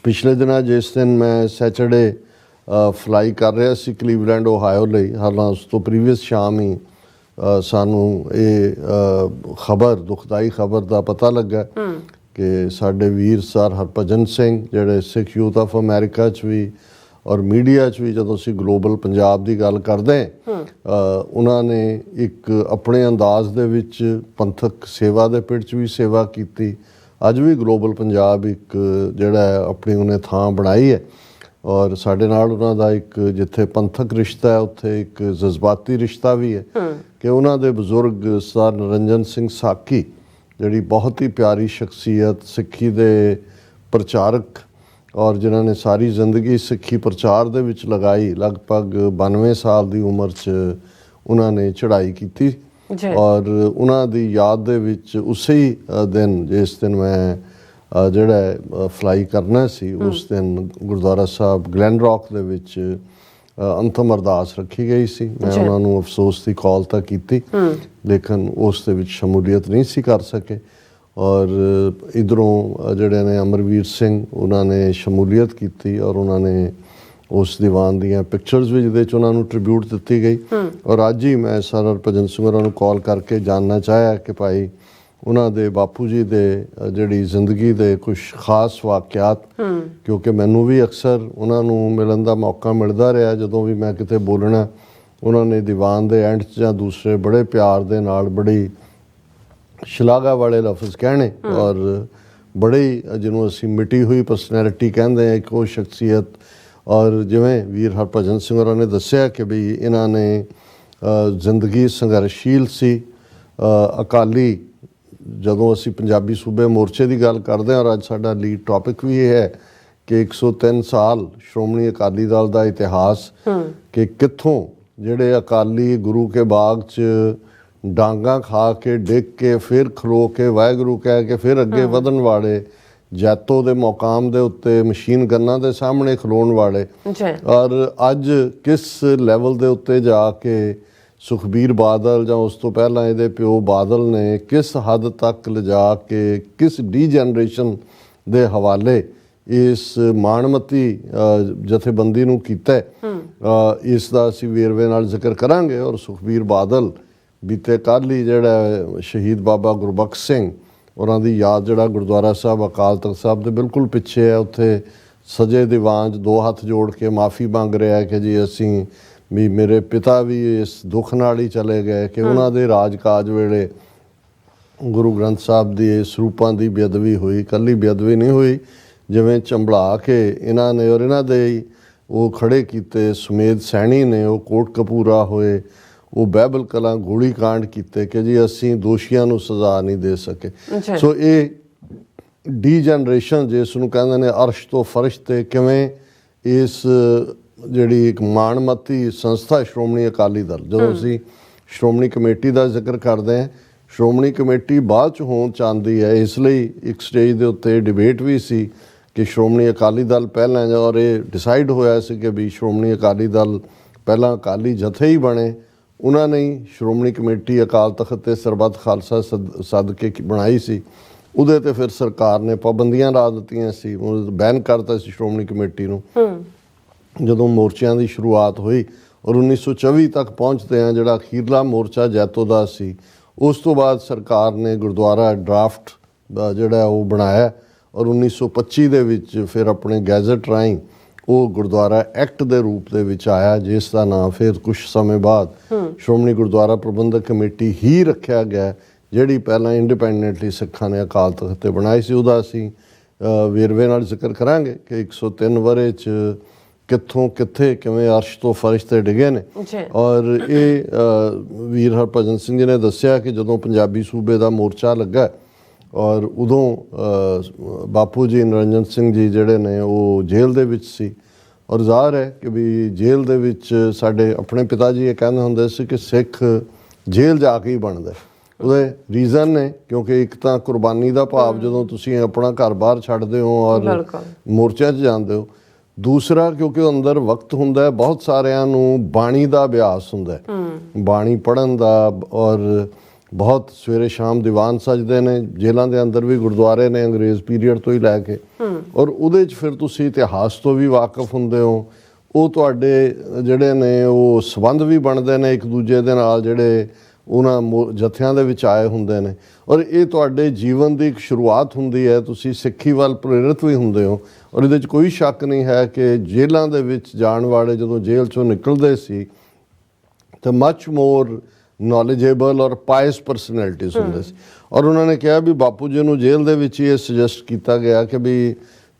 ਪਿਛਲੇ ਦਿਨਾਂ ਜਿਸ ਦਿਨ ਮੈਂ ਸੈਚਰਡੇ ਫਲਾਈ ਕਰ ਰਿਹਾ ਸੀ ਕਲੀਵਲੈਂਡ ਓਹਾਇਓ ਲਈ, ਹਾਲਾਂ ਉਸ ਤੋਂ ਪ੍ਰੀਵੀਅਸ ਸ਼ਾਮ ਹੀ ਸਾਨੂੰ ਇਹ ਖਬਰ, ਦੁਖਦਾਈ ਖਬਰ ਦਾ ਪਤਾ ਲੱਗਾ ਕਿ ਸਾਡੇ ਵੀਰ ਸਰ ਹਰਭਜਨ ਸਿੰਘ ਜਿਹੜੇ ਸਿੱਖ ਯੂਥ ਆਫ ਅਮਰੀਕਾ 'ਚ ਵੀ ਔਰ ਮੀਡੀਆ 'ਚ ਵੀ ਜਦੋਂ ਅਸੀਂ ਗਲੋਬਲ ਪੰਜਾਬ ਦੀ ਗੱਲ ਕਰਦੇ ਉਹਨਾਂ ਨੇ ਇੱਕ ਆਪਣੇ ਅੰਦਾਜ਼ ਦੇ ਵਿੱਚ ਪੰਥਕ ਸੇਵਾ ਦੇ ਪਿੜ 'ਚ ਵੀ ਸੇਵਾ ਕੀਤੀ। ਅੱਜ ਵੀ ਗਲੋਬਲ ਪੰਜਾਬ ਇੱਕ ਜਿਹੜਾ ਆਪਣੀ ਉਹਨੇ ਥਾਂ ਬਣਾਈ ਹੈ ਔਰ ਸਾਡੇ ਨਾਲ ਉਹਨਾਂ ਦਾ ਇੱਕ ਜਿੱਥੇ ਪੰਥਕ ਰਿਸ਼ਤਾ ਹੈ ਉੱਥੇ ਇੱਕ ਜਜ਼ਬਾਤੀ ਰਿਸ਼ਤਾ ਵੀ ਹੈ ਕਿ ਉਹਨਾਂ ਦੇ ਬਜ਼ੁਰਗ ਸਰ ਨਿਰੰਜਨ ਸਿੰਘ ਸਾਕੀ ਜਿਹੜੀ ਬਹੁਤ ਹੀ ਪਿਆਰੀ ਸ਼ਖਸੀਅਤ, ਸਿੱਖੀ ਦੇ ਪ੍ਰਚਾਰਕ ਔਰ ਜਿਨ੍ਹਾਂ ਨੇ ਸਾਰੀ ਜ਼ਿੰਦਗੀ ਸਿੱਖੀ ਪ੍ਰਚਾਰ ਦੇ ਵਿੱਚ ਲਗਾਈ, ਲਗਭਗ 92 ਸਾਲ ਦੀ ਉਮਰ 'ਚ ਉਹਨਾਂ ਨੇ ਚੜ੍ਹਾਈ ਕੀਤੀ ਔਰ ਉਹਨਾਂ ਦੀ ਯਾਦ ਦੇ ਵਿੱਚ ਉਸੇ ਹੀ ਦਿਨ ਜਿਸ ਦਿਨ ਮੈਂ ਜਿਹੜਾ ਫਲਾਈ ਕਰਨਾ ਸੀ ਉਸ ਦਿਨ ਗੁਰਦੁਆਰਾ ਸਾਹਿਬ ਗਲੈਨ ਰੌਕ ਦੇ ਵਿੱਚ ਅੰਤਮ ਅਰਦਾਸ ਰੱਖੀ ਗਈ ਸੀ। ਮੈਂ ਉਹਨਾਂ ਨੂੰ ਅਫਸੋਸ ਦੀ ਕਾਲ ਤਾਂ ਕੀਤੀ ਲੇਕਿਨ ਉਸ ਦੇ ਵਿੱਚ ਸ਼ਮੂਲੀਅਤ ਨਹੀਂ ਸੀ ਕਰ ਸਕੇ ਔਰ ਇੱਧਰੋਂ ਜਿਹੜੇ ਨੇ ਅਮਰਵੀਰ ਸਿੰਘ ਉਹਨਾਂ ਨੇ ਸ਼ਮੂਲੀਅਤ ਕੀਤੀ ਔਰ ਉਹਨਾਂ ਨੇ ਉਸ ਦੀਵਾਨ ਦੀਆਂ ਪਿਕਚਰਸ ਵੀ ਜਿਹਦੇ 'ਚ ਉਹਨਾਂ ਨੂੰ ਟ੍ਰਿਬਿਊਟ ਦਿੱਤੀ ਗਈ ਔਰ ਅੱਜ ਹੀ ਮੈਂ ਸਰ ਹਰਭਜਨ ਸਿੰਘ ਹੋਰਾਂ ਨੂੰ ਕਾਲ ਕਰਕੇ ਜਾਣਨਾ ਚਾਹਿਆ ਕਿ ਭਾਈ ਉਹਨਾਂ ਦੇ ਬਾਪੂ ਜੀ ਦੇ ਜਿਹੜੀ ਜ਼ਿੰਦਗੀ ਦੇ ਕੁਛ ਖਾਸ ਵਾਕਿਆਤ, ਕਿਉਂਕਿ ਮੈਨੂੰ ਵੀ ਅਕਸਰ ਉਹਨਾਂ ਨੂੰ ਮਿਲਣ ਦਾ ਮੌਕਾ ਮਿਲਦਾ ਰਿਹਾ ਜਦੋਂ ਵੀ ਮੈਂ ਕਿਤੇ ਬੋਲਣਾ, ਉਹਨਾਂ ਨੇ ਦੀਵਾਨ ਦੇ ਐਂਡ 'ਚ ਜਾਂ ਦੂਸਰੇ ਬੜੇ ਪਿਆਰ ਦੇ ਨਾਲ ਬੜੀ ਸ਼ਲਾਘਾ ਵਾਲੇ ਲਫ਼ਜ਼ ਕਹਿਣੇ ਔਰ ਬੜੀ ਜਿਹਨੂੰ ਅਸੀਂ ਮਿਟੀ ਹੋਈ ਪਰਸਨੈਲਿਟੀ ਕਹਿੰਦੇ ਹਾਂ ਇੱਕ ਉਹ ਸ਼ਖਸੀਅਤ। ਔਰ ਜਿਵੇਂ ਵੀਰ ਹਰਭਜਨ ਸਿੰਘ ਹੋਰਾਂ ਨੇ ਦੱਸਿਆ ਕਿ ਵੀ ਇਹਨਾਂ ਨੇ ਜ਼ਿੰਦਗੀ ਸੰਘਰਸ਼ੀਲ ਸੀ, ਅਕਾਲੀ, ਜਦੋਂ ਅਸੀਂ ਪੰਜਾਬੀ ਸੂਬੇ ਮੋਰਚੇ ਦੀ ਗੱਲ ਕਰਦੇ ਹਾਂ ਔਰ ਅੱਜ ਸਾਡਾ ਲੀਡ ਟੌਪਿਕ ਵੀ ਇਹ ਹੈ ਕਿ 103 ਸਾਲ ਸ਼੍ਰੋਮਣੀ ਅਕਾਲੀ ਦਲ ਦਾ ਇਤਿਹਾਸ ਕਿ ਕਿੱਥੋਂ ਜਿਹੜੇ ਅਕਾਲੀ ਗੁਰੂ ਕੇ ਬਾਗ 'ਚ ਡਾਂਗਾਂ ਖਾ ਕੇ ਡਿੱਗ ਕੇ ਫਿਰ ਖਲੋ ਕੇ ਵਾਹਿਗੁਰੂ ਕਹਿ ਕੇ ਫਿਰ ਅੱਗੇ ਵਧਣ ਵਾਲੇ, ਜੈਤੋ ਦੇ ਮੁਕਾਮ ਦੇ ਉੱਤੇ ਮਸ਼ੀਨ ਗੰਨਾਂ ਦੇ ਸਾਹਮਣੇ ਖਲੋਣ ਵਾਲੇ ਔਰ ਅੱਜ ਕਿਸ ਲੈਵਲ ਦੇ ਉੱਤੇ ਜਾ ਕੇ ਸੁਖਬੀਰ ਬਾਦਲ ਜਾਂ ਉਸ ਤੋਂ ਪਹਿਲਾਂ ਇਹਦੇ ਪਿਓ ਬਾਦਲ ਨੇ ਕਿਸ ਹੱਦ ਤੱਕ ਲਿਜਾ ਕੇ ਕਿਸ ਡੀਜਨਰੇਸ਼ਨ ਦੇ ਹਵਾਲੇ ਇਸ ਮਾਣਮਤੀ ਜਥੇਬੰਦੀ ਨੂੰ ਕੀਤਾ, ਇਸ ਦਾ ਅਸੀਂ ਵੇਰਵੇ ਨਾਲ ਜ਼ਿਕਰ ਕਰਾਂਗੇ। ਔਰ ਸੁਖਬੀਰ ਬਾਦਲ ਬੀਤੇ ਕੱਲ੍ਹ ਹੀ ਜਿਹੜਾ ਸ਼ਹੀਦ ਬਾਬਾ ਗੁਰਬਖਸ਼ ਸਿੰਘ ਉਹਨਾਂ ਦੀ ਯਾਦ ਜਿਹੜਾ ਗੁਰਦੁਆਰਾ ਸਾਹਿਬ ਅਕਾਲ ਤਖਤ ਸਾਹਿਬ ਦੇ ਬਿਲਕੁਲ ਪਿੱਛੇ ਹੈ, ਉੱਥੇ ਸਜੇ ਦੀਵਾਨ 'ਚ ਦੋ ਹੱਥ ਜੋੜ ਕੇ ਮਾफ़ੀ ਮੰਗ ਰਿਹਾ ਕਿ ਜੀ ਅਸੀਂ ਵੀ ਮੇਰੇ ਪਿਤਾ ਵੀ ਇਸ ਦੁੱਖ ਨਾਲ ਹੀ ਚਲੇ ਗਏ ਕਿ ਉਹਨਾਂ ਦੇ ਰਾਜ ਕਾਜ ਵੇਲੇ ਗੁਰੂ ਗ੍ਰੰਥ ਸਾਹਿਬ ਦੀ ਇਸ ਰੂਪਾਂ ਦੀ ਬੇਅਦਬੀ ਹੋਈ। ਇਕੱਲੀ ਬੇਅਦਬੀ ਨਹੀਂ ਹੋਈ, ਜਿਵੇਂ ਚੰਬੜਾ ਕੇ ਇਹਨਾਂ ਨੇ ਔਰ ਇਹਨਾਂ ਦੇ ਉਹ ਖੜੇ ਕੀਤੇ ਸੁਮੇਧ ਸੈਣੀ ਨੇ, ਉਹ ਕੋਟਕਪੂਰਾ ਹੋਏ, ਉਹ ਬਹਿਬਲ ਕਲਾਂ ਗੋਲੀ ਕਾਂਡ ਕੀਤੇ ਕਿ ਜੀ ਅਸੀਂ ਦੋਸ਼ੀਆਂ ਨੂੰ ਸਜ਼ਾ ਨਹੀਂ ਦੇ ਸਕੇ। ਸੋ ਇਹ ਡੀਜਨਰੇਸ਼ਨ ਜਿਸ ਨੂੰ ਕਹਿੰਦੇ ਨੇ ਅਰਸ਼ ਤੋਂ ਫਰਸ਼ 'ਤੇ ਕਿਵੇਂ ਇਸ ਜਿਹੜੀ ਇੱਕ ਮਾਣਮੱਤੀ ਸੰਸਥਾ ਸ਼੍ਰੋਮਣੀ ਅਕਾਲੀ ਦਲ, ਜਦੋਂ ਅਸੀਂ ਸ਼੍ਰੋਮਣੀ ਕਮੇਟੀ ਦਾ ਜ਼ਿਕਰ ਕਰਦੇ ਹਾਂ, ਸ਼੍ਰੋਮਣੀ ਕਮੇਟੀ ਬਾਅਦ 'ਚ ਹੋਣ ਚਾਹੁੰਦੀ ਹੈ, ਇਸ ਲਈ ਇੱਕ ਸਟੇਜ ਦੇ ਉੱਤੇ ਡਿਬੇਟ ਵੀ ਸੀ ਕਿ ਸ਼੍ਰੋਮਣੀ ਅਕਾਲੀ ਦਲ ਪਹਿਲਾਂ ਔਰ ਇਹ ਡਿਸਾਈਡ ਹੋਇਆ ਸੀ ਕਿ ਵੀ ਸ਼੍ਰੋਮਣੀ ਅਕਾਲੀ ਦਲ ਪਹਿਲਾਂ ਅਕਾਲੀ ਜਥੇ ਹੀ ਬਣੇ। ਉਹਨਾਂ ਨੇ ਸ਼੍ਰੋਮਣੀ ਕਮੇਟੀ ਅਕਾਲ ਤਖਤ ਤੇ ਸਰਬੱਤ ਖਾਲਸਾ ਸੱਦ ਕੇ ਬਣਾਈ ਸੀ, ਉਹਦੇ 'ਤੇ ਫਿਰ ਸਰਕਾਰ ਨੇ ਪਾਬੰਦੀਆਂ ਲਾ ਦਿੱਤੀਆਂ ਸੀ, ਬੈਨ ਕਰਤਾ ਸੀ ਸ਼੍ਰੋਮਣੀ ਕਮੇਟੀ ਨੂੰ ਜਦੋਂ ਮੋਰਚਿਆਂ ਦੀ ਸ਼ੁਰੂਆਤ ਹੋਈ ਔਰ 1924 ਤੱਕ ਪਹੁੰਚਦੇ ਹਾਂ ਜਿਹੜਾ ਅਖੀਰਲਾ ਮੋਰਚਾ ਜੈਤੋ ਦਾ ਸੀ। ਉਸ ਤੋਂ ਬਾਅਦ ਸਰਕਾਰ ਨੇ ਗੁਰਦੁਆਰਾ ਡਰਾਫਟ ਦਾ ਜਿਹੜਾ ਉਹ ਬਣਾਇਆ ਔਰ 1925 ਦੇ ਵਿੱਚ ਫਿਰ ਆਪਣੇ ਗੈਜ਼ਟ ਰਾਹੀਂ ਉਹ ਗੁਰਦੁਆਰਾ ਐਕਟ ਦੇ ਰੂਪ ਦੇ ਵਿੱਚ ਆਇਆ, ਜਿਸ ਦਾ ਨਾਂ ਫਿਰ ਕੁਛ ਸਮੇਂ ਬਾਅਦ ਸ਼੍ਰੋਮਣੀ ਗੁਰਦੁਆਰਾ ਪ੍ਰਬੰਧਕ ਕਮੇਟੀ ਹੀ ਰੱਖਿਆ ਗਿਆ, ਜਿਹੜੀ ਪਹਿਲਾਂ ਇੰਡੀਪੈਂਡੈਂਟਲੀ ਸਿੱਖਾਂ ਨੇ ਅਕਾਲ ਤਖਤ 'ਤੇ ਬਣਾਈ ਸੀ। ਉਹਦਾ ਅਸੀਂ ਵੇਰਵੇ ਨਾਲ ਜ਼ਿਕਰ ਕਰਾਂਗੇ ਕਿ 103 ਵਰ੍ਹੇ 'ਚ ਕਿੱਥੋਂ ਕਿੱਥੇ ਕਿਵੇਂ ਅਰਸ਼ ਤੋਂ ਫਰਸ਼ 'ਤੇ ਡਿੱਗੇ ਨੇ। ਔਰ ਇਹ ਵੀਰ ਹਰਭਜਨ ਸਿੰਘ ਜੀ ਨੇ ਦੱਸਿਆ ਕਿ ਜਦੋਂ ਪੰਜਾਬੀ ਸੂਬੇ ਦਾ ਮੋਰਚਾ ਲੱਗਾ ਔਰ ਉਦੋਂ ਬਾਪੂ ਜੀ ਨਿਰੰਜਨ ਸਿੰਘ ਜੀ ਜਿਹੜੇ ਨੇ ਉਹ ਜੇਲ੍ਹ ਦੇ ਵਿੱਚ ਸੀ ਔਰ ਜ਼ਾਹਰ ਹੈ ਕਿ ਵੀ ਜੇਲ੍ਹ ਦੇ ਵਿੱਚ ਸਾਡੇ ਆਪਣੇ ਪਿਤਾ ਜੀ ਇਹ ਕਹਿੰਦੇ ਹੁੰਦੇ ਸੀ ਕਿ ਸਿੱਖ ਜੇਲ੍ਹ ਜਾ ਕੇ ਹੀ ਬਣਦਾ। ਉਹਦੇ ਰੀਜ਼ਨ ਨੇ ਕਿਉਂਕਿ ਇੱਕ ਤਾਂ ਕੁਰਬਾਨੀ ਦਾ ਭਾਵ ਜਦੋਂ ਤੁਸੀਂ ਆਪਣਾ ਘਰ-ਬਾਰ ਛੱਡਦੇ ਹੋ ਔਰ ਮੋਰਚਿਆਂ 'ਚ ਜਾਂਦੇ ਹੋ, ਦੂਸਰਾ ਕਿਉਂਕਿ ਅੰਦਰ ਵਕਤ ਹੁੰਦਾ ਹੈ, ਬਹੁਤ ਸਾਰਿਆਂ ਨੂੰ ਬਾਣੀ ਦਾ ਅਭਿਆਸ ਹੁੰਦਾ ਹੈ, ਬਾਣੀ ਪੜ੍ਹਨ ਦਾ ਔਰ ਬਹੁਤ ਸਵੇਰੇ ਸ਼ਾਮ ਦੀਵਾਨ ਸਜਦੇ ਨੇ, ਜੇਲ੍ਹਾਂ ਦੇ ਅੰਦਰ ਵੀ ਗੁਰਦੁਆਰੇ ਨੇ ਅੰਗਰੇਜ਼ ਪੀਰੀਅਡ ਤੋਂ ਹੀ ਲੈ ਕੇ, ਔਰ ਉਹਦੇ 'ਚ ਫਿਰ ਤੁਸੀਂ ਇਤਿਹਾਸ ਤੋਂ ਵੀ ਵਾਕਿਫ ਹੁੰਦੇ ਹੋ। ਉਹ ਤੁਹਾਡੇ ਜਿਹੜੇ ਨੇ ਉਹ ਸੰਬੰਧ ਵੀ ਬਣਦੇ ਨੇ ਇੱਕ ਦੂਜੇ ਦੇ ਨਾਲ, ਜਿਹੜੇ ਉਹਨਾਂ ਜਥਿਆਂ ਦੇ ਵਿੱਚ ਆਏ ਹੁੰਦੇ ਨੇ, ਔਰ ਇਹ ਤੁਹਾਡੇ ਜੀਵਨ ਦੀ ਇੱਕ ਸ਼ੁਰੂਆਤ ਹੁੰਦੀ ਹੈ। ਤੁਸੀਂ ਸਿੱਖੀ ਵੱਲ ਪ੍ਰੇਰਿਤ ਵੀ ਹੁੰਦੇ ਹੋ, ਔਰ ਇਹਦੇ 'ਚ ਕੋਈ ਸ਼ੱਕ ਨਹੀਂ ਹੈ ਕਿ ਜੇਲ੍ਹਾਂ ਦੇ ਵਿੱਚ ਜਾਣ ਵਾਲੇ ਜਦੋਂ ਜੇਲ੍ਹ 'ਚੋਂ ਨਿਕਲਦੇ ਸੀ ਤਾਂ ਮੱਚ ਮੋਰ ਨੌਲੇਜੇਬਲ ਔਰ ਪਾਇਸ ਪਰਸਨੈਲਿਟੀਜ਼ ਹੁੰਦੇ ਸੀ। ਔਰ ਉਹਨਾਂ ਨੇ ਕਿਹਾ ਵੀ ਬਾਪੂ ਜੀ ਨੂੰ ਜੇਲ੍ਹ ਦੇ ਵਿੱਚ ਇਹ ਸੁਜੈਸਟ ਕੀਤਾ ਗਿਆ ਕਿ ਵੀ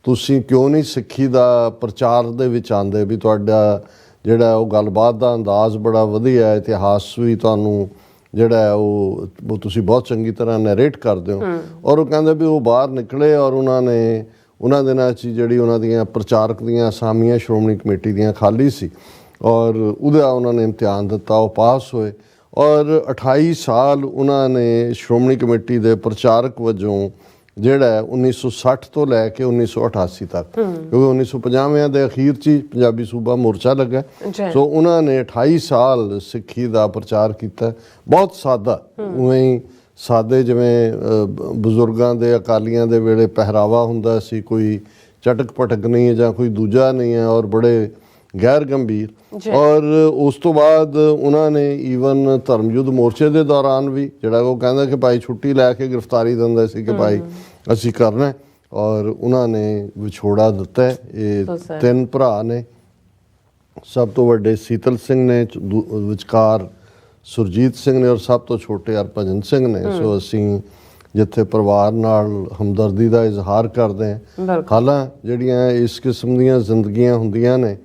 ਤੁਸੀਂ ਕਿਉਂ ਨਹੀਂ ਸਿੱਖੀ ਦਾ ਪ੍ਰਚਾਰ ਦੇ ਵਿੱਚ ਆਉਂਦੇ, ਵੀ ਤੁਹਾਡਾ ਜਿਹੜਾ ਉਹ ਗੱਲਬਾਤ ਦਾ ਅੰਦਾਜ਼ ਬੜਾ ਵਧੀਆ ਹੈ, ਇਤਿਹਾਸ ਵੀ ਤੁਹਾਨੂੰ ਜਿਹੜਾ ਹੈ ਉਹ ਤੁਸੀਂ ਬਹੁਤ ਚੰਗੀ ਤਰ੍ਹਾਂ ਨੈਰੇਟ ਕਰਦੇ ਹੋ। ਔਰ ਉਹ ਕਹਿੰਦੇ ਵੀ ਉਹ ਬਾਹਰ ਨਿਕਲੇ ਔਰ ਉਹਨਾਂ ਨੇ ਉਹਨਾਂ ਦਿਨਾਂ 'ਚ ਜਿਹੜੀ ਉਹਨਾਂ ਦੀਆਂ ਪ੍ਰਚਾਰਕ ਦੀਆਂ ਅਸਾਮੀਆਂ ਸ਼੍ਰੋਮਣੀ ਕਮੇਟੀ ਦੀਆਂ ਖਾਲੀ ਸੀ, ਔਰ ਉਹਦਾ ਉਹਨਾਂ ਨੇ ਇਮਤਿਹਾਨ ਦਿੱਤਾ, ਉਹ ਪਾਸ ਹੋਏ, ਔਰ 28 ਸਾਲ ਉਹਨਾਂ ਨੇ ਸ਼੍ਰੋਮਣੀ ਕਮੇਟੀ ਦੇ ਪ੍ਰਚਾਰਕ ਵਜੋਂ ਜਿਹੜਾ ਹੈ 1960 ਤੋਂ ਲੈ ਕੇ 1988 ਤੱਕ, ਕਿਉਂਕਿ 1950 ਦੇ ਅਖੀਰ 'ਚ ਹੀ ਪੰਜਾਬੀ ਸੂਬਾ ਮੋਰਚਾ ਲੱਗਾ, ਸੋ ਉਹਨਾਂ ਨੇ 28 ਸਾਲ ਸਿੱਖੀ ਦਾ ਪ੍ਰਚਾਰ ਕੀਤਾ। ਬਹੁਤ ਸਾਦਾ, ਉਵੇਂ ਹੀ ਸਾਦੇ ਜਿਵੇਂ ਬਜ਼ੁਰਗਾਂ ਦੇ ਅਕਾਲੀਆਂ ਦੇ ਵੇਲੇ ਪਹਿਰਾਵਾ ਹੁੰਦਾ ਸੀ, ਕੋਈ ਚਟਕ ਪਟਕ ਨਹੀਂ ਹੈ ਜਾਂ ਕੋਈ ਦੂਜਾ ਨਹੀਂ ਹੈ, ਔਰ ਬੜੇ ਗੈਰ ਗੰਭੀਰ। ਔਰ ਉਸ ਤੋਂ ਬਾਅਦ ਉਹਨਾਂ ਨੇ ਈਵਨ ਧਰਮ ਯੁੱਧ ਮੋਰਚੇ ਦੇ ਦੌਰਾਨ ਵੀ ਜਿਹੜਾ ਉਹ ਕਹਿੰਦਾ ਕਿ ਭਾਈ ਛੁੱਟੀ ਲੈ ਕੇ ਗ੍ਰਿਫਤਾਰੀ ਦਿੰਦੇ ਸੀ ਕਿ ਭਾਈ ਅਸੀਂ ਕਰਨਾ, ਔਰ ਉਹਨਾਂ ਨੇ ਵਿਛੋੜਾ ਦਿੱਤਾ। ਇਹ 3 ਭਰਾ ਨੇ, ਸਭ ਤੋਂ ਵੱਡੇ ਸੀਤਲ ਸਿੰਘ ਨੇ, ਵਿਚਕਾਰ ਸੁਰਜੀਤ ਸਿੰਘ ਨੇ, ਔਰ ਸਭ ਤੋਂ ਛੋਟੇ ਹਰਭਜਨ ਸਿੰਘ ਨੇ। ਸੋ ਅਸੀਂ ਜਿੱਥੇ ਪਰਿਵਾਰ ਨਾਲ ਹਮਦਰਦੀ ਦਾ ਇਜ਼ਹਾਰ ਕਰਦੇ ਹਾਂ। ਹਾਲਾਂ ਜਿਹੜੀਆਂ ਇਸ ਕਿਸਮ ਦੀਆਂ ਜ਼ਿੰਦਗੀਆਂ ਹੁੰਦੀਆਂ ਨੇ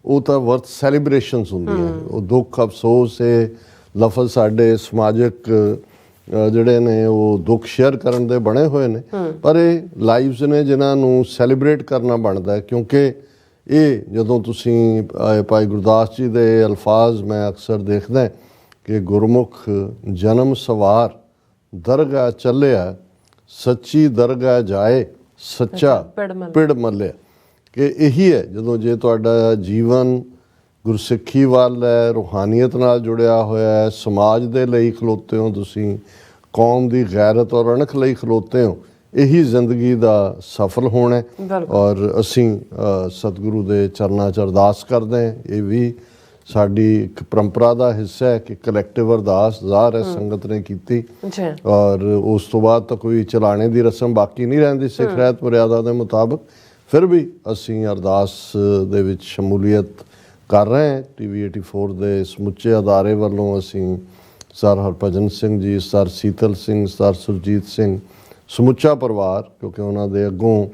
ਉਹ ਤਾਂ ਵਰਥ ਸੈਲੀਬ੍ਰੇਸ਼ਨਸ ਹੁੰਦੀਆਂ। ਉਹ ਦੁੱਖ ਅਫਸੋਸ ਇਹ ਲਫ਼ਜ਼ ਸਾਡੇ ਸਮਾਜਿਕ ਜਿਹੜੇ ਨੇ ਉਹ ਦੁੱਖ ਸ਼ੇਅਰ ਕਰਨ ਦੇ ਬਣੇ ਹੋਏ ਨੇ, ਪਰ ਇਹ ਲਾਈਵਸ ਨੇ ਜਿਨ੍ਹਾਂ ਨੂੰ ਸੈਲੀਬ੍ਰੇਟ ਕਰਨਾ ਬਣਦਾ, ਕਿਉਂਕਿ ਇਹ ਜਦੋਂ ਤੁਸੀਂ ਭਾਈ ਗੁਰਦਾਸ ਜੀ ਦੇ ਅਲਫਾਜ਼ ਮੈਂ ਅਕਸਰ ਦੇਖਦਾ ਕਿ ਗੁਰਮੁਖ ਜਨਮ ਸਵਾਰ ਦਰਗਾਹ ਚੱਲਿਆ, ਸੱਚੀ ਦਰਗਾਹ ਜਾਏ, ਸੱਚਾ ਪਿੜ ਮੱਲਿਆ, ਕਿ ਇਹੀ ਹੈ ਜਦੋਂ ਜੇ ਤੁਹਾਡਾ ਜੀਵਨ ਗੁਰਸਿੱਖੀ ਵੱਲ ਹੈ, ਰੂਹਾਨੀਅਤ ਨਾਲ ਜੁੜਿਆ ਹੋਇਆ ਹੈ, ਸਮਾਜ ਦੇ ਲਈ ਖਲੋਤੇ ਹੋ ਤੁਸੀਂ, ਕੌਮ ਦੀ ਗੈਰਤ ਔਰ ਅਣਖ ਲਈ ਖਲੋਤੇ ਹੋ, ਇਹੀ ਜ਼ਿੰਦਗੀ ਦਾ ਸਫਲ ਹੋਣਾ ਹੈ। ਔਰ ਅਸੀਂ ਸਤਿਗੁਰੂ ਦੇ ਚਰਨਾਂ 'ਚ ਅਰਦਾਸ ਕਰਦੇ ਹਾਂ। ਇਹ ਵੀ ਸਾਡੀ ਇੱਕ ਪਰੰਪਰਾ ਦਾ ਹਿੱਸਾ ਹੈ ਕਿ ਕਲੈਕਟਿਵ ਅਰਦਾਸ ਜ਼ਾਹਰ ਹੈ ਸੰਗਤ ਨੇ ਕੀਤੀ, ਔਰ ਉਸ ਤੋਂ ਬਾਅਦ ਤਾਂ ਕੋਈ ਚਲਾਣੇ ਦੀ ਰਸਮ ਬਾਕੀ ਨਹੀਂ ਰਹਿੰਦੀ ਸਿੱਖ ਰਹਿਤ ਮਰਿਆਦਾ ਦੇ ਮੁਤਾਬਕ। ਫਿਰ ਵੀ ਅਸੀਂ ਅਰਦਾਸ ਦੇ ਵਿੱਚ ਸ਼ਮੂਲੀਅਤ ਕਰ ਰਹੇ ਹਾਂ। TV 84 ਦੇ ਸਮੁੱਚੇ ਅਦਾਰੇ ਵੱਲੋਂ ਅਸੀਂ ਸਰ ਹਰਭਜਨ ਸਿੰਘ ਜੀ, ਸਰ ਸੀਤਲ ਸਿੰਘ, ਸਰ ਸੁਰਜੀਤ ਸਿੰਘ, ਸਮੁੱਚਾ ਪਰਿਵਾਰ, ਕਿਉਂਕਿ ਉਹਨਾਂ ਦੇ ਅੱਗੋਂ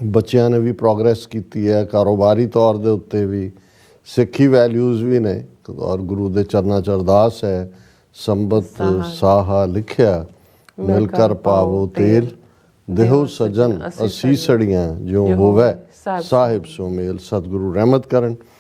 ਬੱਚਿਆਂ ਨੇ ਵੀ ਪ੍ਰੋਗਰੈਸ ਕੀਤੀ ਹੈ, ਕਾਰੋਬਾਰੀ ਤੌਰ ਦੇ ਉੱਤੇ ਵੀ, ਸਿੱਖੀ ਵੈਲਿਊਜ਼ ਵੀ ਨੇ, ਔਰ ਗੁਰੂ ਦੇ ਚਰਨਾਂ 'ਚ ਅਰਦਾਸ ਹੈ ਸੰਬਤ ਸਾਹਾ ਲਿਖਿਆ ਮਿਲ ਕਰ ਪਾਵੋ ਤੇਲ, ਦੇਹੋ ਸਜਨ ਅਸੀਸੜੀਆਂ ਜਿਉਂ ਹੋਵੇ ਸਾਹਿਬ ਸੋ ਮੇਲ। ਸਤਿਗੁਰੂ ਰਹਿਮਤ ਕਰਨ।